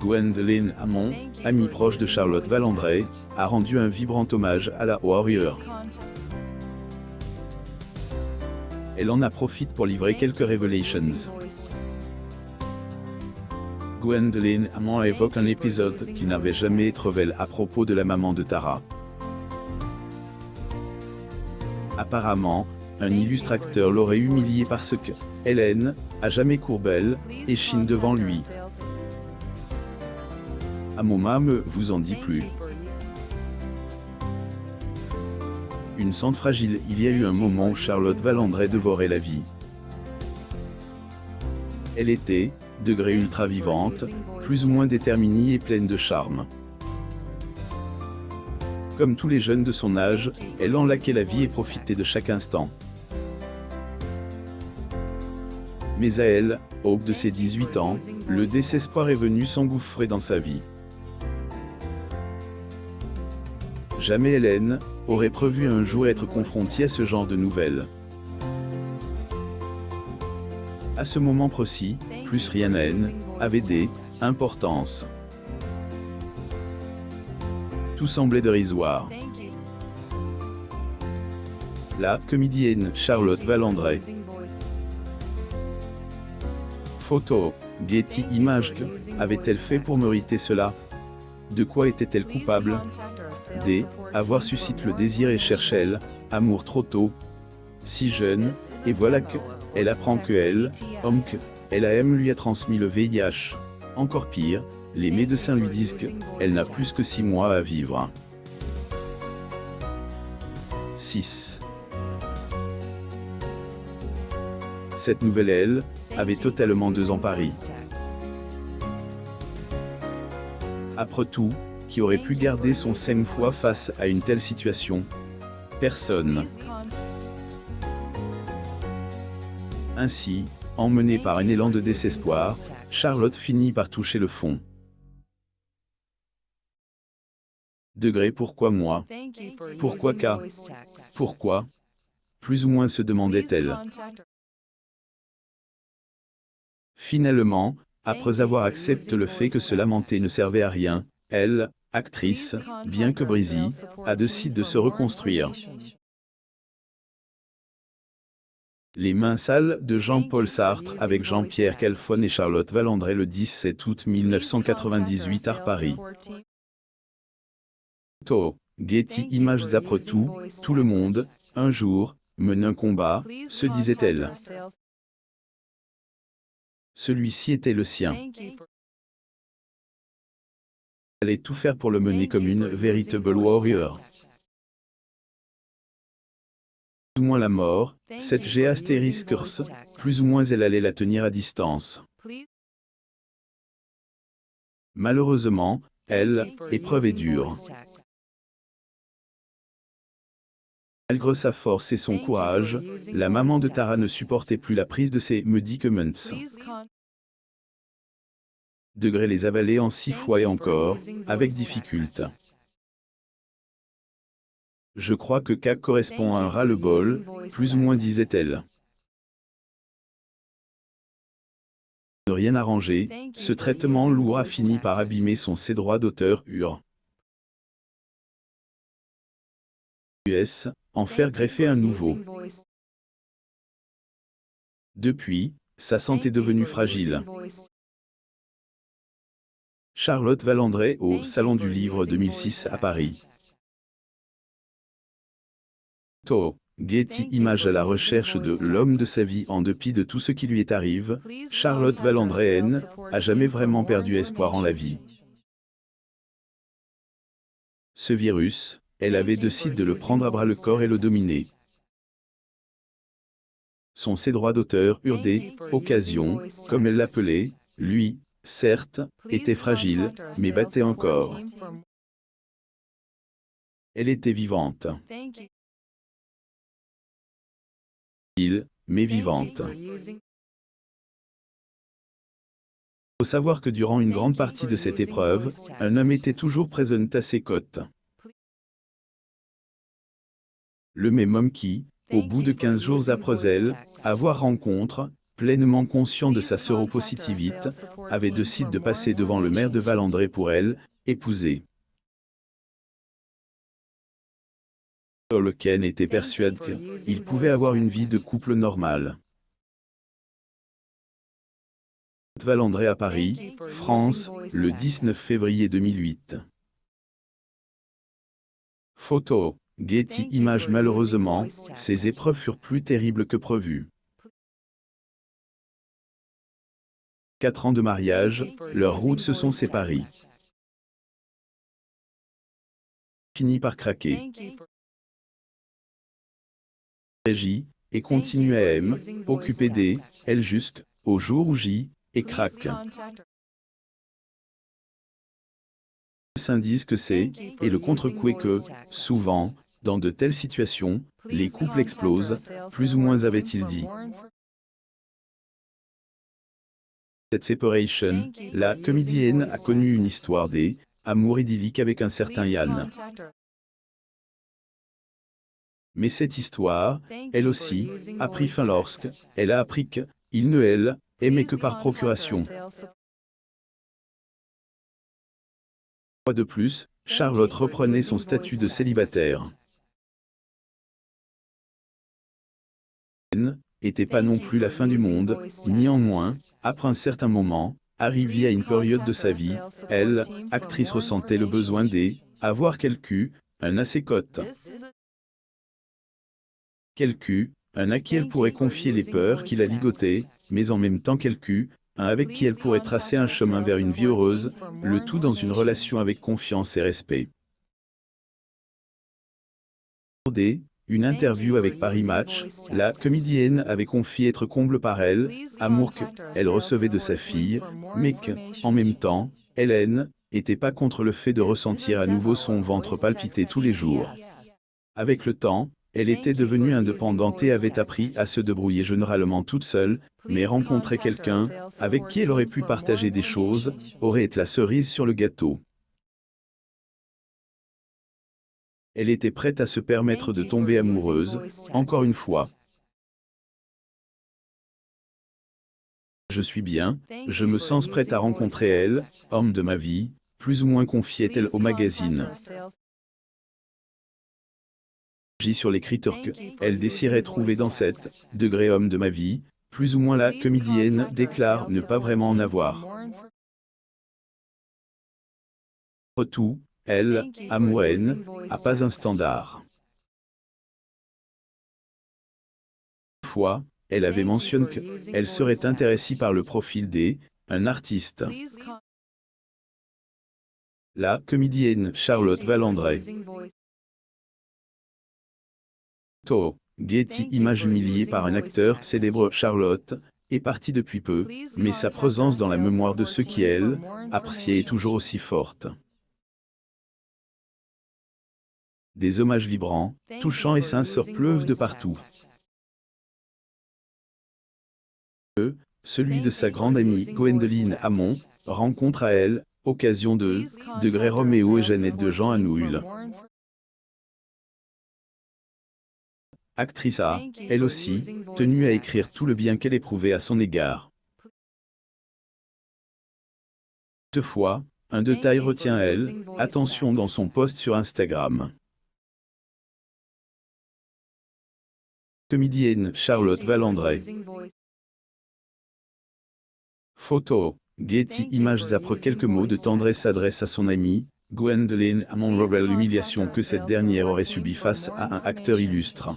Gwendolyn Hammond, amie proche de Charlotte Valandré, a rendu un vibrant hommage à la Warrior. Elle en a profite pour livrer quelques revelations. Gwendolyn Hammond évoque un épisode qui n'avait jamais été révélé à propos de la maman de Tara. Apparemment, un illustrateur l'aurait humiliée parce que Hélène a jamais courbelle et chine devant lui. Hammond me vous en dit plus. Une sente fragile, il y a eu un moment où Charlotte Valandré dévorait la vie. Elle était, degré ultra vivante, plus ou moins déterminée et pleine de charme. Comme tous les jeunes de son âge, elle enlaquait la vie et profitait de chaque instant. Mais à elle, aube de ses 18 ans, le désespoir est venu s'engouffrer dans sa vie. Jamais Hélène aurait prévu un jour être confrontée à ce genre de nouvelles. À ce moment précis, plus rien avait d'importance. Tout semblait dérisoire. La comédienne Charlotte Valandré. Photo, Getty Images. Avait-elle fait pour mériter cela? De quoi était-elle coupable? Avoir suscité le désir et cherche-t-elle amour trop tôt, si jeune, et voilà que elle apprend que homme que elle aime lui a transmis le VIH. Encore pire, les médecins lui disent qu'elle n'a plus que 6 mois à vivre. 6. Cette nouvelle avait totalement désemparé. Après tout, qui aurait pu garder son sang-froid face à une telle situation? Personne. Ainsi, emmenée par un élan de désespoir, Charlotte finit par toucher le fond. Pourquoi moi? Pourquoi K? Pourquoi? Plus ou moins se demandait-elle. Finalement, après avoir accepté le fait que se lamenter ne servait à rien, elle, actrice, bien que brisée, a décidé de se reconstruire. Les mains sales de Jean-Paul Sartre avec Jean-Pierre Calfon et Charlotte Valandré le 17 août 1998 à Paris. Getty Images. Après tout le monde, un jour, mène un combat, se disait-elle. Celui-ci était le sien. Elle allait tout faire pour le mener comme une véritable warrior. Plus ou moins la mort, cette curse, plus ou moins elle allait la tenir à distance. Malheureusement, épreuve est dure. Malgré sa force et son courage, la maman de Tara ne supportait plus la prise de ses médicaments. Les avaler en 6 fois et encore, avec difficulté. Je crois que K correspond à un ras-le-bol, plus ou moins disait-elle. Ne rien arranger, ce traitement lourd a fini par abîmer ses droits d'auteur en faire greffer un nouveau. Depuis, sa santé est devenue fragile. Charlotte Valandré au Salon du Livre 2006 à Paris. Getty Images. À la recherche de l'homme de sa vie en dépit de tout ce qui lui arrive, Charlotte Valandré a jamais vraiment perdu espoir en la vie. Ce virus, elle avait décidé de le prendre à bras le corps et le dominer. Ses droits d'auteur occasion, comme elle l'appelait, lui, certes, était fragile, mais battait encore. Elle était vivante. Mais vivante. Il faut savoir que durant une grande partie de cette épreuve, un homme était toujours présent à ses côtés. Le même homme qui, au bout de 15 jours après avoir rencontré pleinement conscient de sa séropositivité, avait décidé de passer devant le maire de Valandré pour elle, épouser. Lequel était persuadé qu'il pouvait avoir une vie de couple normale. Valandré à Paris, France, le 19 février 2008. Photo, Getty Images. Malheureusement, ces épreuves furent plus terribles que prévu. 4 ans de mariage, leurs routes se sont séparées. Fini par craquer. Régie, et continue à M, occupé des, elle juste, au jour où J, et craque. S'indice que c'est, et le contre-coup est que, souvent, dans de telles situations, les couples explosent, plus ou moins avait-il dit. Cette séparation, la comédienne a connu une histoire d'amour idyllique avec un certain Yann. Mais cette histoire, elle aussi, a pris fin lorsque elle a appris qu'il ne elle aimait que par procuration. Une fois de plus, Charlotte reprenait son statut de célibataire. N'était pas non plus la fin du monde, néanmoins, après un certain moment, arrivée à une période de sa vie, elle, actrice, ressentait le besoin d'avoir un assez cote. Un à qui elle pourrait confier les peurs qui la ligotaient, mais en même temps un avec qui elle pourrait tracer un chemin vers une vie heureuse, le tout dans une relation avec confiance et respect. Une interview avec Paris Match, la comédienne avait confié être comble par elle, amour qu'elle recevait de sa fille, mais en même temps, Hélène n'était pas contre le fait de ressentir à nouveau son ventre palpiter tous les jours. Avec le temps, elle était devenue indépendante et avait appris à se débrouiller généralement toute seule, mais rencontrer quelqu'un avec qui elle aurait pu partager des choses aurait été la cerise sur le gâteau. Elle était prête à se permettre de tomber amoureuse, encore une fois. Je suis bien, je me sens prête à rencontrer elle, homme de ma vie, plus ou moins confiait-elle au magazine. Sur les critères qu'elle désirait trouver dans cet degré homme de ma vie, plus ou moins la comédienne déclare ne pas vraiment en avoir. Tout, elle, amourenne, a pas un standard. Une fois, elle avait mentionné qu'elle serait intéressée par le profil un artiste. La comédienne Charlotte Valandré. Getty Images. Humiliée par un acteur célèbre, Charlotte est partie depuis peu, mais sa présence dans la mémoire de ceux qui elle appréciaient est toujours aussi forte. Des hommages vibrants, touchants et sincères pleuvent de partout. Celui de sa grande amie Gwendoline Hamon, rencontre à elle, occasion de Roméo et Jeannette de Jean Anouilh. Actrice a, elle aussi, tenu à écrire tout le bien qu'elle éprouvait à son égard. Toutefois, un détail retient elle, attention dans son post sur Instagram. Comédienne Charlotte Valandré. Photo, Getty Images. Après quelques mots de tendresse s'adresse à son amie, Gwendoline Hamon révèle l'humiliation que cette dernière aurait subie face à un acteur illustre.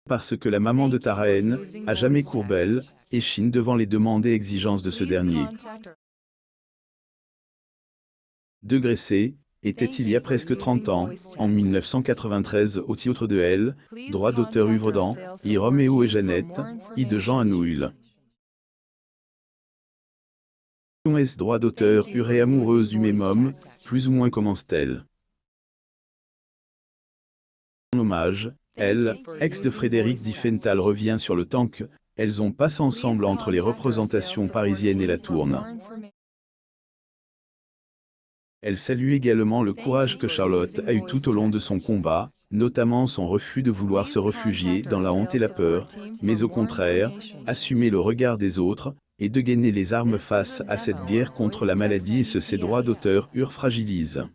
Parce que la maman de Taraen a jamais courbelle, et chine devant les demandes et exigences de ce dernier. Degré C, était il y a presque 30 ans, en 1993 au titre de L, droit d'auteur œuvre dans, I Roméo et Jeannette, I de Jean Anouilh. Est droit d'auteur urée amoureuse du même homme, plus ou moins commence-t-elle. En hommage, elle, ex de Frédéric Diffenthal revient sur le temps qu'elles ont passé ensemble entre les représentations parisiennes et la Tourne. Elle salue également le courage que Charlotte a eu tout au long de son combat, notamment son refus de vouloir se réfugier dans la honte et la peur, mais au contraire, assumer le regard des autres, et de gainer les armes face à cette guerre contre la maladie et ses droits d'auteur fragilisent.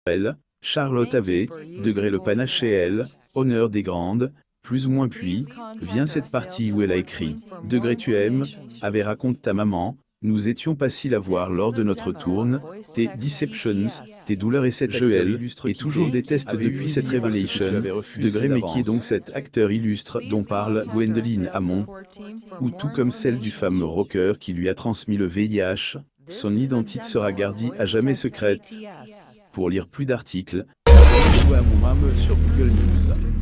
Elle, Charlotte avait, degré le panache chez elle, honneur des grandes, plus ou moins puis, vient cette partie où elle a écrit, degré tu aimes, avait raconte ta maman, nous étions pas si la voir lors de notre tourne, tes deceptions, tes douleurs et cet Joël, et toujours déteste depuis cette révélation, degré mais qui est donc cet acteur illustre dont parle Gwendoline Amon, ou tout comme celle du fameux rocker qui lui a transmis le VIH, son identité sera gardée à jamais secrète. Pour lire plus d'articles, abonnez-vous à mon sur Google News.